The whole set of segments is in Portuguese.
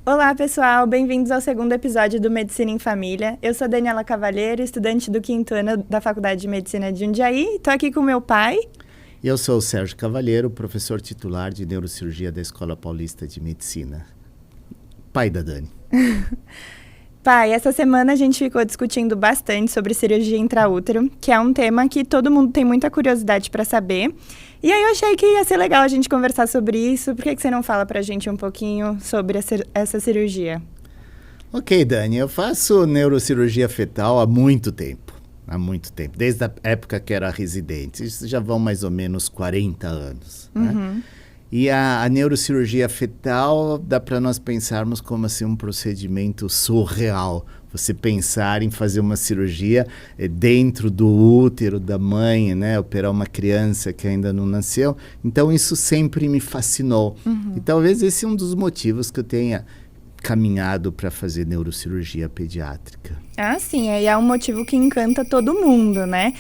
Olá, pessoal! Bem-vindos ao segundo episódio do Medicina em Família. Eu sou Daniela Cavalheiro, estudante do 5º ano da Faculdade de Medicina de Jundiaí. Estou aqui com meu pai. Eu sou o Sérgio Cavalheiro, professor titular de Neurocirurgia da Escola Paulista de Medicina. Pai da Dani. Pai, essa semana a gente ficou discutindo bastante sobre cirurgia intraútero, que é um tema que todo mundo tem muita curiosidade para saber. E aí eu achei que ia ser legal a gente conversar sobre isso. Por que você não fala pra gente um pouquinho sobre essa cirurgia? Ok, Dani, eu faço neurocirurgia fetal há muito tempo. Desde a época que era residente. Isso já vão mais ou menos 40 anos. Né? E a neurocirurgia fetal dá para nós pensarmos como assim um procedimento surreal. Você pensar em fazer uma cirurgia dentro do útero da mãe, né? Operar uma criança que ainda não nasceu. Então isso sempre me fascinou. E talvez esse é um dos motivos que eu tenha caminhado para fazer neurocirurgia pediátrica. Ah, sim, e é um motivo que encanta todo mundo, né?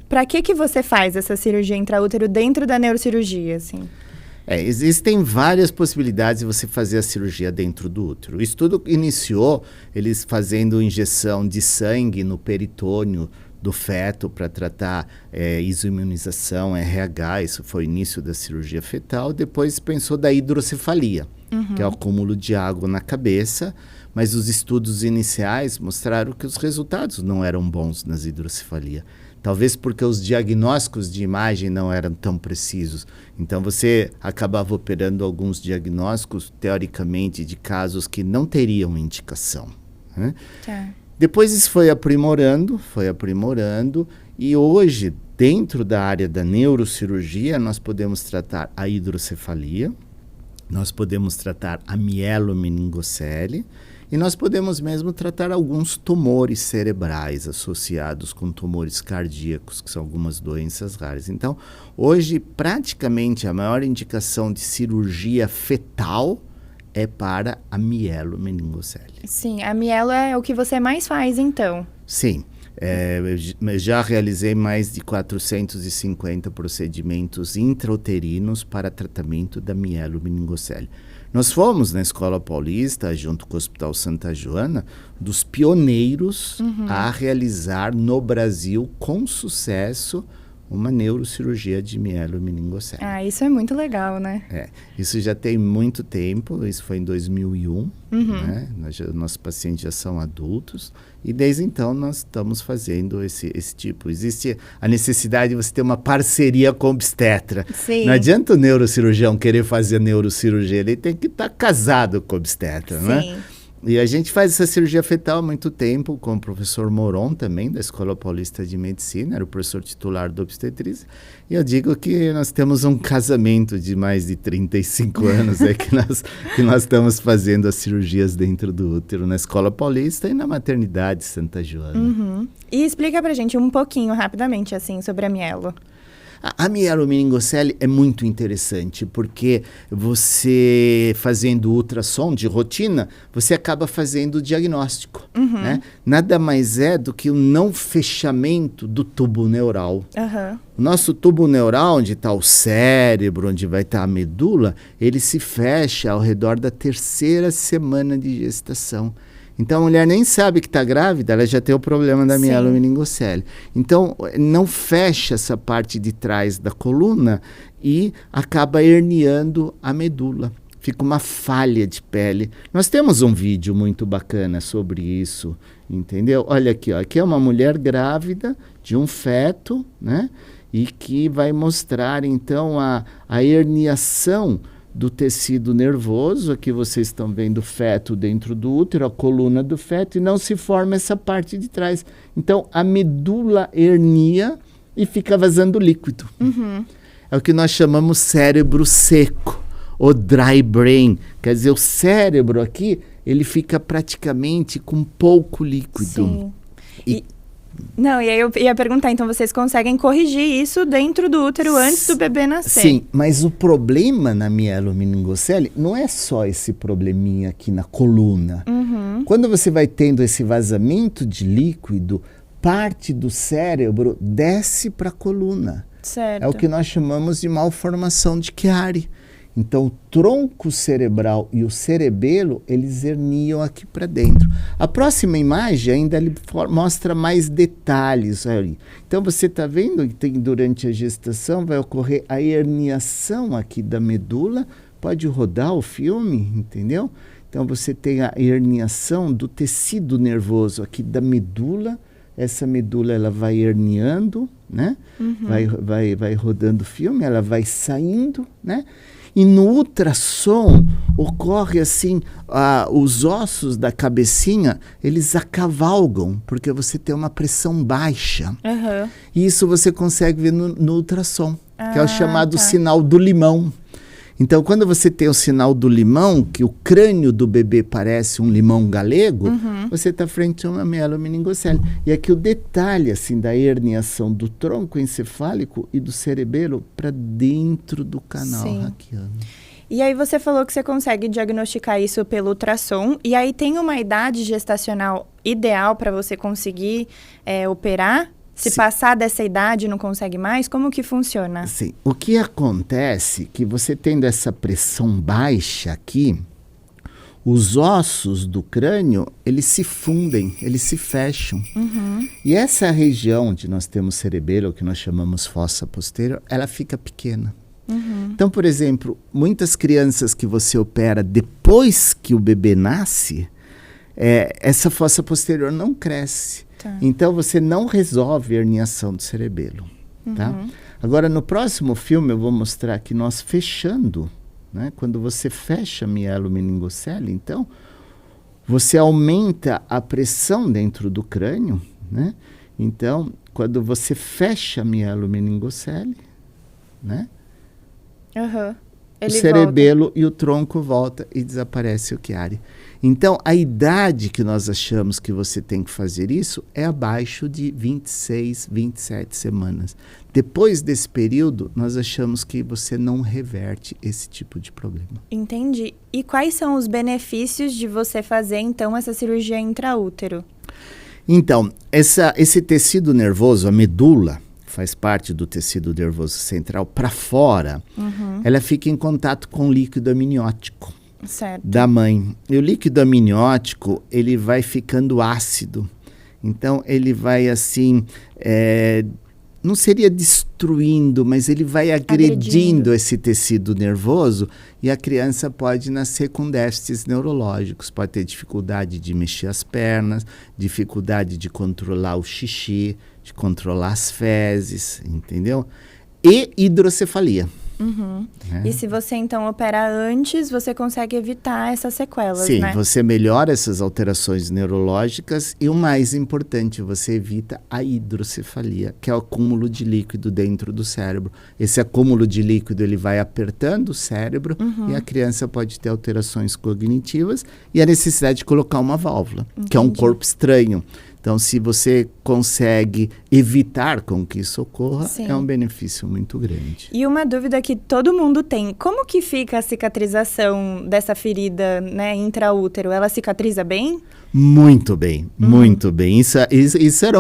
Para que você faz essa cirurgia intraútero dentro da neurocirurgia, assim? Existem várias possibilidades de você fazer a cirurgia dentro do útero. O estudo iniciou eles fazendo injeção de sangue no peritônio do feto para tratar isoimunização, RH, isso foi o início da cirurgia fetal. Depois pensou da hidrocefalia, que é o acúmulo de água na cabeça, mas os estudos iniciais mostraram que os resultados não eram bons nas hidrocefalia. Talvez porque os diagnósticos de imagem não eram tão precisos. Então, você acabava operando alguns diagnósticos, teoricamente, de casos que não teriam indicação. Né? Tá. Depois isso foi aprimorando, e hoje, dentro da área da neurocirurgia, nós podemos tratar a hidrocefalia, nós podemos tratar a mielomeningocele, e nós podemos mesmo tratar alguns tumores cerebrais associados com tumores cardíacos, que são algumas doenças raras. Então, hoje, praticamente, a maior indicação de cirurgia fetal é para a mielomeningocele. Sim, a mielo é o que você mais faz, então. Sim. Eu já realizei mais de 450 procedimentos intrauterinos para tratamento da mielomeningocele. Nós fomos na Escola Paulista, junto com o Hospital Santa Joana, dos pioneiros a realizar no Brasil, com sucesso, uma neurocirurgia de mielomeningocele. Ah, isso é muito legal, né? Isso já tem muito tempo, isso foi em 2001, né? Nossos pacientes já são adultos, e desde então nós estamos fazendo esse tipo. Existe a necessidade de você ter uma parceria com o obstetra. Sim. Não adianta o neurocirurgião querer fazer neurocirurgia, ele tem que estar casado com o obstetra, Sim. né? E a gente faz essa cirurgia fetal há muito tempo, com o professor Moron também, da Escola Paulista de Medicina, era o professor titular do obstetrícia. E eu digo que nós temos um casamento de mais de 35 anos que nós estamos fazendo as cirurgias dentro do útero, na Escola Paulista e na maternidade Santa Joana. E explica pra gente um pouquinho, rapidamente, assim, sobre a mielo. A mielomeningocele é muito interessante, porque você fazendo ultrassom de rotina, você acaba fazendo o diagnóstico. Né? Nada mais é do que o não fechamento do tubo neural. O nosso tubo neural, onde está o cérebro, onde vai estar a medula, ele se fecha ao redor da 3ª semana de gestação. Então, a mulher nem sabe que está grávida, ela já tem o problema da mielomeningocele. Então, não fecha essa parte de trás da coluna e acaba herniando a medula. Fica uma falha de pele. Nós temos um vídeo muito bacana sobre isso, entendeu? Olha aqui, ó, aqui é uma mulher grávida de um feto, né? E que vai mostrar, então, a herniação do tecido nervoso. Aqui vocês estão vendo o feto dentro do útero, a coluna do feto, e não se forma essa parte de trás. Então, a medula hernia e fica vazando líquido. É o que nós chamamos cérebro seco, ou dry brain. Quer dizer, o cérebro aqui, ele fica praticamente com pouco líquido. Sim. Não, e aí eu ia perguntar, então vocês conseguem corrigir isso dentro do útero antes do bebê nascer? Sim, mas o problema na mielomeningocele não é só esse probleminha aqui na coluna. Quando você vai tendo esse vazamento de líquido, parte do cérebro desce para a coluna. Certo. É o que nós chamamos de malformação de Chiari. Então, o tronco cerebral e o cerebelo, eles herniam aqui para dentro. A próxima imagem ainda mostra mais detalhes ali. Então, você está vendo que durante a gestação vai ocorrer a herniação aqui da medula. Pode rodar o filme, entendeu? Então, você tem a herniação do tecido nervoso aqui da medula. Essa medula ela vai herniando, né? Vai rodando o filme, ela vai saindo, né? E no ultrassom ocorre assim, os ossos da cabecinha, eles acavalgam, porque você tem uma pressão baixa. E isso você consegue ver no ultrassom, que é o chamado sinal do limão. Então, quando você tem o sinal do limão, que o crânio do bebê parece um limão galego, você está frente a uma mielomeningocele. E aqui o detalhe assim, da herniação do tronco encefálico e do cerebelo para dentro do canal raquiano. E aí você falou que você consegue diagnosticar isso pelo ultrassom. E aí tem uma idade gestacional ideal para você conseguir operar? Se passar dessa idade não consegue mais, como que funciona? Sim. O que acontece que você tendo essa pressão baixa aqui, os ossos do crânio, eles se fundem, eles se fecham. E essa região onde nós temos cerebelo, que nós chamamos fossa posterior, ela fica pequena. Então, por exemplo, muitas crianças que você opera depois que o bebê nasce, essa fossa posterior não cresce. Então, você não resolve a herniação do cerebelo. Tá? Agora, no próximo filme, eu vou mostrar que nós fechando, né? Quando você fecha a mielomeningocele, então, você aumenta a pressão dentro do crânio, né? Então, quando você fecha a mielomeningocele, né? O cerebelo e o tronco volta e desaparece o chiari. Então, a idade que nós achamos que você tem que fazer isso é abaixo de 26, 27 semanas. Depois desse período, nós achamos que você não reverte esse tipo de problema. Entendi. E quais são os benefícios de você fazer, então, essa cirurgia intraútero? Então, esse tecido nervoso, a medula, faz parte do tecido nervoso central, para fora, ela fica em contato com o líquido amniótico da mãe. E o líquido amniótico, ele vai ficando ácido. Então, ele vai assim, não seria destruindo, mas ele vai agredindo esse tecido nervoso e a criança pode nascer com déficits neurológicos. Pode ter dificuldade de mexer as pernas, dificuldade de controlar o xixi, de controlar as fezes, entendeu? E hidrocefalia. E se você, então, opera antes, você consegue evitar essas sequelas, Sim, né? você melhora essas alterações neurológicas e o mais importante, você evita a hidrocefalia, que é o acúmulo de líquido dentro do cérebro. Esse acúmulo de líquido, ele vai apertando o cérebro e a criança pode ter alterações cognitivas e a necessidade de colocar uma válvula, que é um corpo estranho. Então, se você consegue evitar com que isso ocorra, é um benefício muito grande. E uma dúvida que todo mundo tem, como que fica a cicatrização dessa ferida, né, intraútero? Ela cicatriza bem? Muito bem, muito bem. Isso era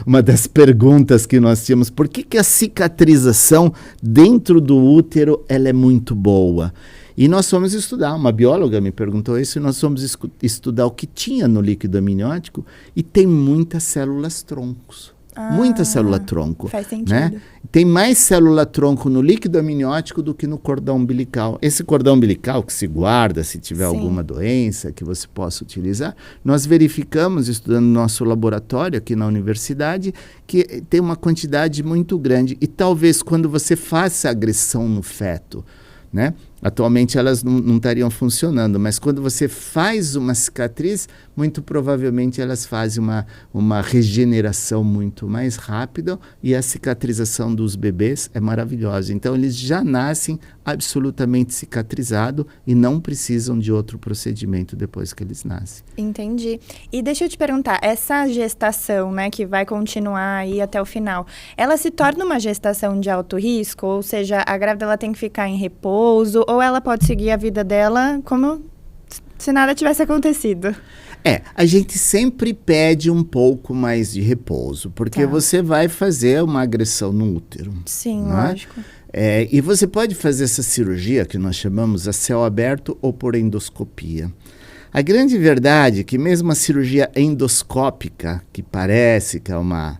uma das perguntas que nós tínhamos. Por que a cicatrização dentro do útero ela é muito boa? E nós fomos estudar, uma bióloga me perguntou isso, e nós fomos estudar o que tinha no líquido amniótico e tem muitas células troncos. Muita célula tronco. Faz sentido. Né? Tem mais célula tronco no líquido amniótico do que no cordão umbilical. Esse cordão umbilical que se guarda se tiver alguma doença que você possa utilizar, nós verificamos, estudando no nosso laboratório aqui na universidade, que tem uma quantidade muito grande. E talvez quando você faça agressão no feto, né? Atualmente elas não estariam funcionando, mas quando você faz uma cicatriz, muito provavelmente elas fazem uma regeneração muito mais rápida e a cicatrização dos bebês é maravilhosa. Então eles já nascem absolutamente cicatrizados e não precisam de outro procedimento depois que eles nascem. Entendi. E deixa eu te perguntar, essa gestação, né, que vai continuar aí até o final, ela se torna uma gestação de alto risco? Ou seja, a grávida ela tem que ficar em repouso ou ela pode seguir a vida dela como se nada tivesse acontecido? A gente sempre pede um pouco mais de repouso, porque você vai fazer uma agressão no útero. Sim, lógico. E você pode fazer essa cirurgia, que nós chamamos a céu aberto ou por endoscopia. A grande verdade é que mesmo a cirurgia endoscópica, que parece que é uma...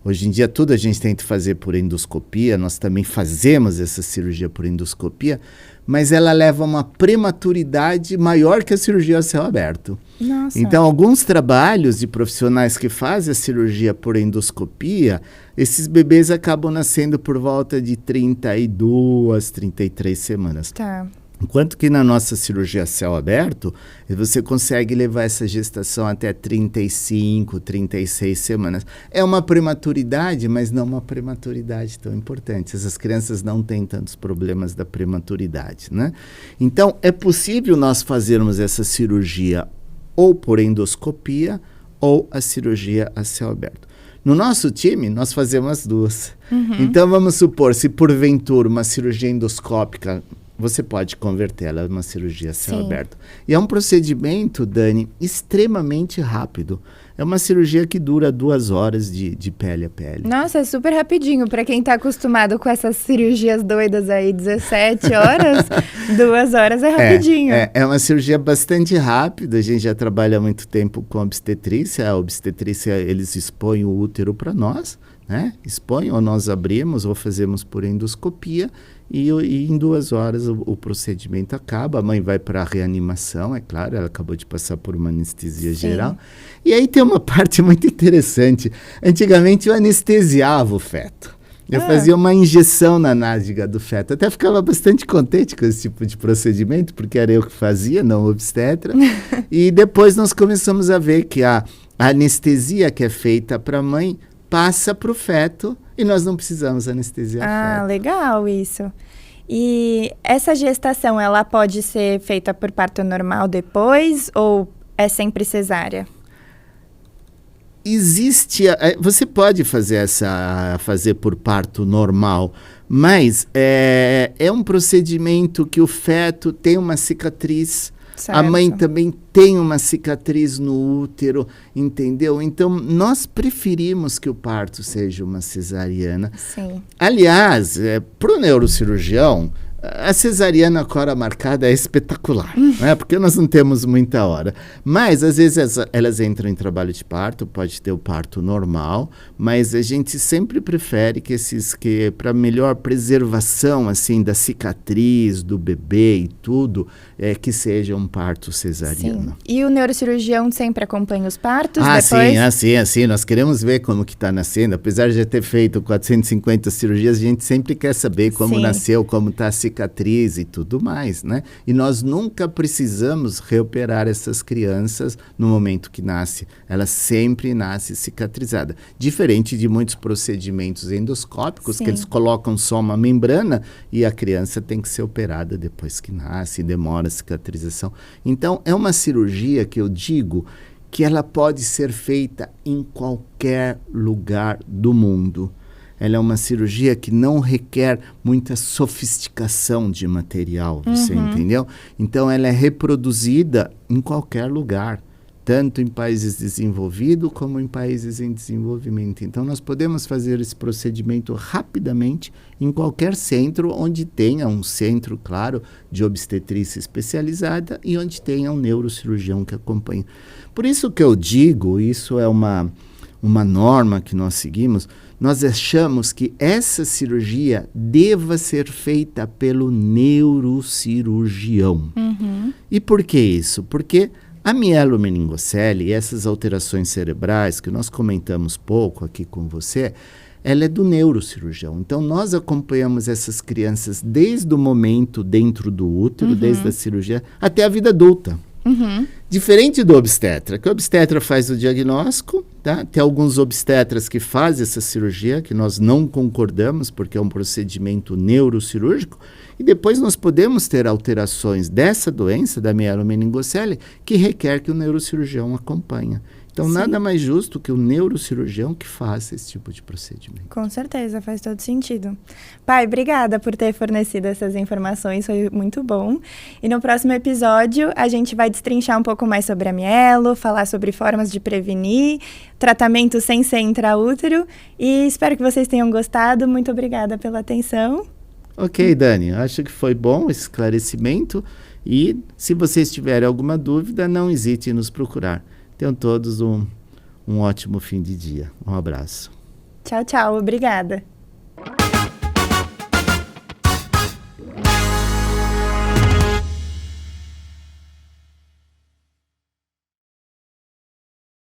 Hoje em dia tudo a gente tenta fazer por endoscopia, nós também fazemos essa cirurgia por endoscopia, mas ela leva a uma prematuridade maior que a cirurgia a céu aberto. Nossa. Então, alguns trabalhos de profissionais que fazem a cirurgia por endoscopia, esses bebês acabam nascendo por volta de 32, 33 semanas. Tá. Enquanto que na nossa cirurgia a céu aberto, você consegue levar essa gestação até 35, 36 semanas. É uma prematuridade, mas não uma prematuridade tão importante. Essas crianças não têm tantos problemas da prematuridade, né? Então, é possível nós fazermos essa cirurgia ou por endoscopia ou a cirurgia a céu aberto. No nosso time, nós fazemos as duas. Então, vamos supor, se porventura uma cirurgia endoscópica, você pode convertê-la em uma cirurgia a céu aberto. E é um procedimento, Dani, extremamente rápido. É uma cirurgia que dura 2 horas de pele a pele. Nossa, é super rapidinho. Para quem tá acostumado com essas cirurgias doidas aí, 17 horas, 2 horas é rapidinho. É uma cirurgia bastante rápida. A gente já trabalha há muito tempo com obstetrícia. A obstetrícia, eles expõem o útero para nós, né? Expõem, ou nós abrimos, ou fazemos por endoscopia. E em 2 horas o procedimento acaba, a mãe vai para a reanimação, é claro, ela acabou de passar por uma anestesia geral. E aí tem uma parte muito interessante. Antigamente eu anestesiava o feto. Eu fazia uma injeção na nádega do feto. Até ficava bastante contente com esse tipo de procedimento, porque era eu que fazia, não o obstetra. E depois nós começamos a ver que a anestesia que é feita para a mãe passa para o feto e nós não precisamos anestesiar o feto. Ah, legal isso. E essa gestação, ela pode ser feita por parto normal depois ou é sempre cesárea? Você pode fazer por parto normal, mas é um procedimento que o feto tem uma cicatriz. Certo. A mãe também tem uma cicatriz no útero, entendeu? Então, nós preferimos que o parto seja uma cesariana. Sim. Aliás, para o neurocirurgião, a cesariana com hora marcada é espetacular, né? Porque nós não temos muita hora. Mas, às vezes, elas entram em trabalho de parto, pode ter o parto normal, mas a gente sempre prefere que para melhor preservação, assim, da cicatriz, do bebê e tudo, que seja um parto cesariano. Sim. E o neurocirurgião sempre acompanha os partos depois? Sim. Nós queremos ver como que está nascendo. Apesar de já ter feito 450 cirurgias, a gente sempre quer saber como nasceu, como está a cicatriz e tudo mais, né? E nós nunca precisamos reoperar essas crianças no momento que nasce. Ela sempre nasce cicatrizada. Diferente de muitos procedimentos endoscópicos, que eles colocam só uma membrana e a criança tem que ser operada depois que nasce, demora a cicatrização. Então, é uma cirurgia que eu digo que ela pode ser feita em qualquer lugar do mundo. Ela é uma cirurgia que não requer muita sofisticação de material, você entendeu? Então, ela é reproduzida em qualquer lugar, tanto em países desenvolvidos como em países em desenvolvimento. Então, nós podemos fazer esse procedimento rapidamente em qualquer centro onde tenha um centro, claro, de obstetrícia especializada e onde tenha um neurocirurgião que acompanhe. Por isso que eu digo, isso é uma norma que nós seguimos, nós achamos que essa cirurgia deva ser feita pelo neurocirurgião. E por que isso? Porque a mielomeningocele e essas alterações cerebrais que nós comentamos pouco aqui com você, ela é do neurocirurgião. Então, nós acompanhamos essas crianças desde o momento dentro do útero, desde a cirurgia, até a vida adulta. Diferente do obstetra, que o obstetra faz o diagnóstico, tá? Tem alguns obstetras que fazem essa cirurgia, que nós não concordamos, porque é um procedimento neurocirúrgico, e depois nós podemos ter alterações dessa doença, da mielomeningocele, que requer que o neurocirurgião acompanhe. Então, nada mais justo que o neurocirurgião que faça esse tipo de procedimento. Com certeza, faz todo sentido. Pai, obrigada por ter fornecido essas informações, foi muito bom. E no próximo episódio, a gente vai destrinchar um pouco mais sobre a mielo, falar sobre formas de prevenir, tratamento sem ser intraútero. E espero que vocês tenham gostado. Muito obrigada pela atenção. Ok, Dani, acho que foi bom esse esclarecimento. E se vocês tiverem alguma dúvida, não hesite em nos procurar. Tenham todos um ótimo fim de dia. Um abraço. Tchau, tchau. Obrigada.